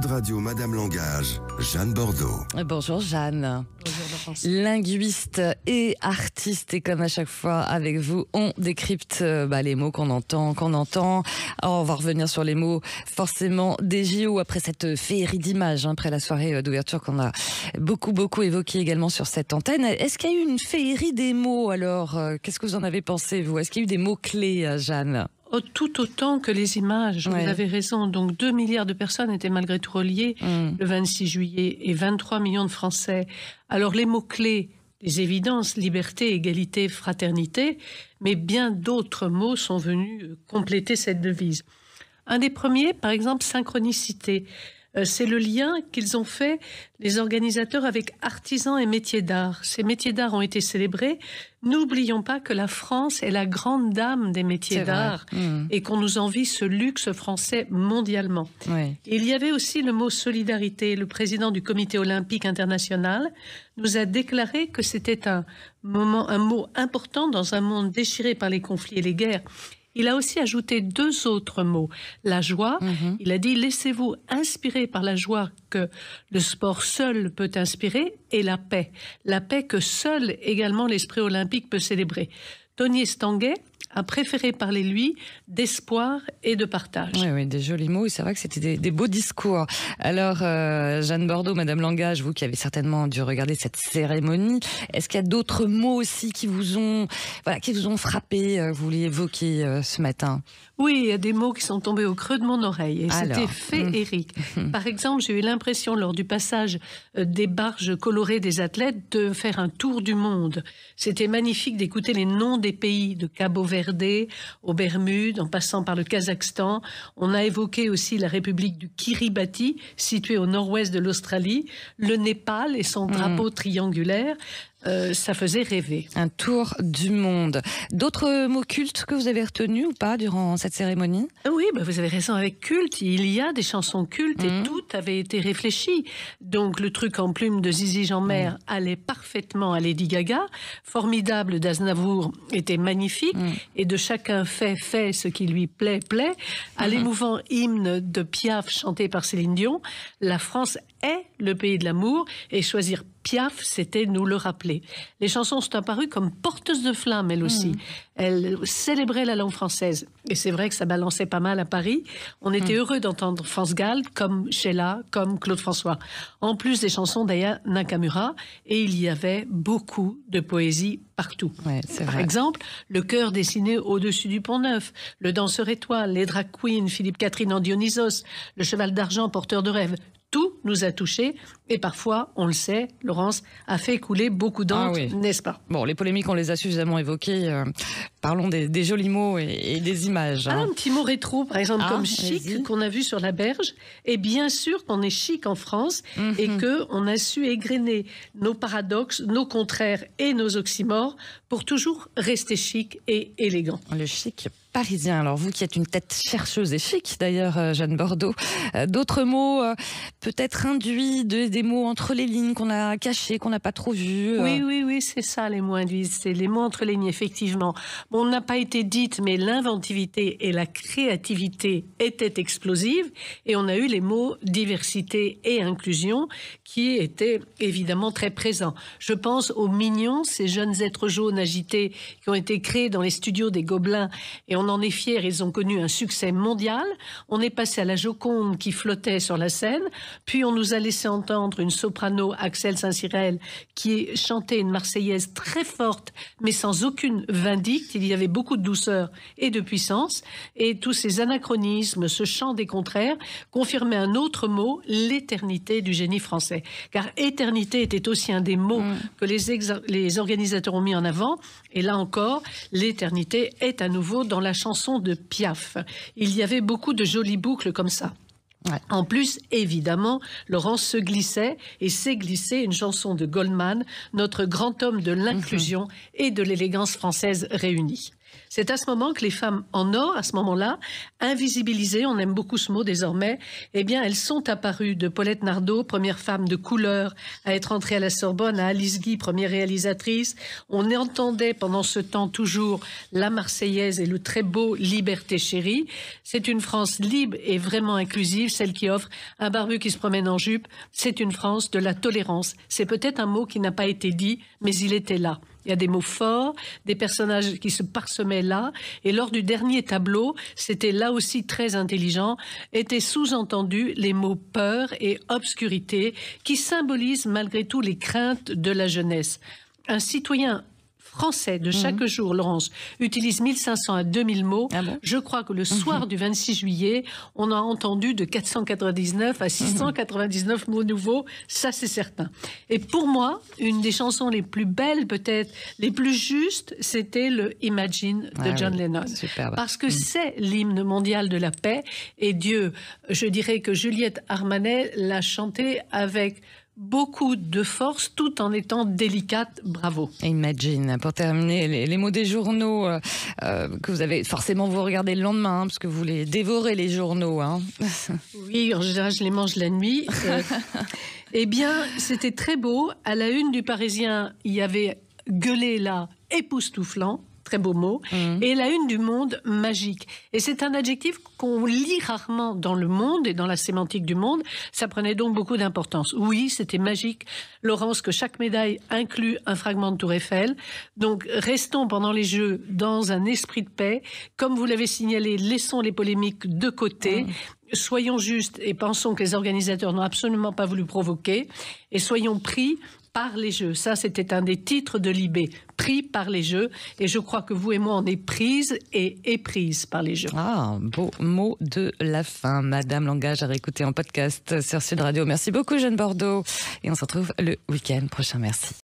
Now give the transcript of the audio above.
Sud Radio Madame Langage, Jeanne Bordeaux. Bonjour Jeanne. Bonjour Laurence. Linguiste et artiste, et comme à chaque fois avec vous, on décrypte les mots qu'on entend. Alors, on va revenir sur les mots forcément des JO après cette féerie d'images, après la soirée d'ouverture qu'on a beaucoup évoqué également sur cette antenne. Est-ce qu'il y a eu une féerie des mots alors? Qu'est-ce que vous en avez pensé vous? Est-ce qu'il y a eu des mots-clés, Jeanne? Tout autant que les images, Ouais. vous avez raison. Donc 2 milliards de personnes étaient malgré tout reliées le 26 juillet et 23 millions de Français. Alors les mots-clés, les évidences, liberté, égalité, fraternité, mais bien d'autres mots sont venus compléter cette devise. Un des premiers, par exemple, synchronicité. C'est le lien qu'ils ont fait, les organisateurs, avec artisans et métiers d'art. Ces métiers d'art ont été célébrés. N'oublions pas que la France est la grande dame des métiers C'est vrai. d'art et qu'on nous envie ce luxe français mondialement. Oui. Il y avait aussi le mot solidarité. Le président du Comité olympique international nous a déclaré que c'était un mot important dans un monde déchiré par les conflits et les guerres. Il a aussi ajouté 2 autres mots. La joie, il a dit « Laissez-vous inspirer par la joie que le sport seul peut inspirer » et la paix. La paix que seul également l'esprit olympique peut célébrer. Tony Estanguet a préféré parler, lui, d'espoir et de partage. Oui, des jolis mots. Et c'est vrai que c'était des beaux discours. Alors, Jeanne Bordeaux, Madame Langage, vous qui avez certainement dû regarder cette cérémonie, est-ce qu'il y a d'autres mots aussi qui vous ont frappé, que vous vouliez évoquer ce matin? Oui, il y a des mots qui sont tombés au creux de mon oreille et Alors, c'était féerique. Par exemple, j'ai eu l'impression lors du passage des barges colorées des athlètes de faire un tour du monde. C'était magnifique d'écouter les noms des pays, de Cabo Verde aux Bermudes, en passant par le Kazakhstan. On a évoqué aussi la République du Kiribati, située au nord-ouest de l'Australie, le Népal et son drapeau triangulaire. Ça faisait rêver. Un tour du monde. D'autres mots cultes que vous avez retenus ou pas durant cette cérémonie? Oui, vous avez raison, avec culte, il y a des chansons cultes et tout avait été réfléchi. Donc le truc en plume de Zizi Jeanmaire allait parfaitement à Lady Gaga. Formidable d'Aznavour était magnifique et de Chacun fait ce qui lui plaît. À l'émouvant hymne de Piaf chanté par Céline Dion, la France est le pays de l'amour et choisir Piaf, c'était nous le rappeler. Les chansons sont apparues comme porteuses de flammes, elles aussi. Elles célébraient la langue française. Et c'est vrai que ça balançait pas mal à Paris. On était heureux d'entendre France Gall, comme Sheila, comme Claude François. En plus des chansons d'Aya Nakamura, et il y avait beaucoup de poésie partout. Ouais, c'est Par vrai. exemple, le chœur dessiné au-dessus du Pont-Neuf, le danseur étoile, les drag queens, Philippe Catherine en Dionysos, le cheval d'argent porteur de rêves. Tout nous a touchés et parfois, on le sait, Laurence, a fait couler beaucoup d'encre, n'est-ce pas? Bon, les polémiques, on les a suffisamment évoquées. Parlons des jolis mots et des images. Un petit mot rétro, par exemple, comme chic, vas-y. qu'on a vu sur la berge. Et bien sûr qu'on est chic en France et qu'on a su égrener nos paradoxes, nos contraires et nos oxymores pour toujours rester chic et élégant. Le chic parisien. Alors vous qui êtes une tête chercheuse et chic d'ailleurs, Jeanne Bordeaux, d'autres mots peut-être induits, des mots entre les lignes qu'on a cachés, qu'on n'a pas trop vus. Oui, c'est ça les mots induits, c'est les mots entre les lignes, effectivement. Bon, on n'a pas été dite, mais l'inventivité et la créativité étaient explosives et on a eu les mots diversité et inclusion qui étaient évidemment très présents. Je pense aux mignons, ces jeunes êtres jaunes agités qui ont été créés dans les studios des Gobelins et on en est fiers, ils ont connu un succès mondial. On est passé à la Joconde qui flottait sur la scène, puis on nous a laissé entendre une soprano, Axel Saint-Cyril, qui chantait une marseillaise très forte, mais sans aucune vindicte. Il y avait beaucoup de douceur et de puissance. Et tous ces anachronismes, ce chant des contraires, confirmaient un autre mot, l'éternité du génie français. Car éternité était aussi un des mots que les organisateurs ont mis en avant. Et là encore, l'éternité est à nouveau dans la chanson de Piaf. Il y avait beaucoup de jolies boucles comme ça. Ouais. En plus, évidemment, Laurence se glissait et s'est glissée une chanson de Goldman, notre grand homme de l'inclusion et de l'élégance française réunie. C'est à ce moment que les femmes en or, à ce moment-là, invisibilisées, on aime beaucoup ce mot désormais, eh bien, elles sont apparues, de Paulette Nardot, première femme de couleur à être entrée à la Sorbonne, à Alice Guy, première réalisatrice. On entendait pendant ce temps toujours la Marseillaise et le très beau Liberté chérie. C'est une France libre et vraiment inclusive, celle qui offre un barbu qui se promène en jupe. C'est une France de la tolérance. C'est peut-être un mot qui n'a pas été dit, mais il était là. Il y a des mots forts, des personnages qui se parsemaient là. Et lors du dernier tableau, c'était là aussi très intelligent, étaient sous-entendus les mots peur et obscurité qui symbolisent malgré tout les craintes de la jeunesse. Un citoyen français de chaque jour, Laurence, utilise 1500 à 2000 mots. Ah bon? Je crois que le soir du 26 juillet, on a entendu de 499 à 699 mots nouveaux, ça c'est certain. Et pour moi, une des chansons les plus belles, peut-être les plus justes, c'était le Imagine de John Lennon. Superbe. Parce que c'est l'hymne mondial de la paix. Et Dieu, je dirais que Juliette Armanet l'a chanté avec beaucoup de force, tout en étant délicate. Bravo. Imagine, pour terminer, les mots des journaux que vous avez forcément vous regardez le lendemain, parce que vous les dévorez les journaux. Hein. Oui, en général, je les mange la nuit. Eh bien, c'était très beau. À la une du Parisien, il y avait gueulé là, époustouflant. Très beau mot. Et la une du Monde, magique. Et c'est un adjectif qu'on lit rarement dans le Monde et dans la sémantique du Monde. Ça prenait donc beaucoup d'importance. Oui, c'était magique, Laurence, que chaque médaille inclut un fragment de Tour Eiffel. Donc, restons pendant les Jeux dans un esprit de paix. Comme vous l'avez signalé, laissons les polémiques de côté. Soyons justes et pensons que les organisateurs n'ont absolument pas voulu provoquer. Et soyons pris par les Jeux. Ça, c'était un des titres de Libé. Pris par les Jeux. Et je crois que vous et moi, on est prises et éprises par les Jeux. Ah, beau mot de la fin. Madame Langage à réécouter en podcast sur Sud Radio. Merci beaucoup, Jeanne Bordeaux. Et on se retrouve le week-end prochain. Merci.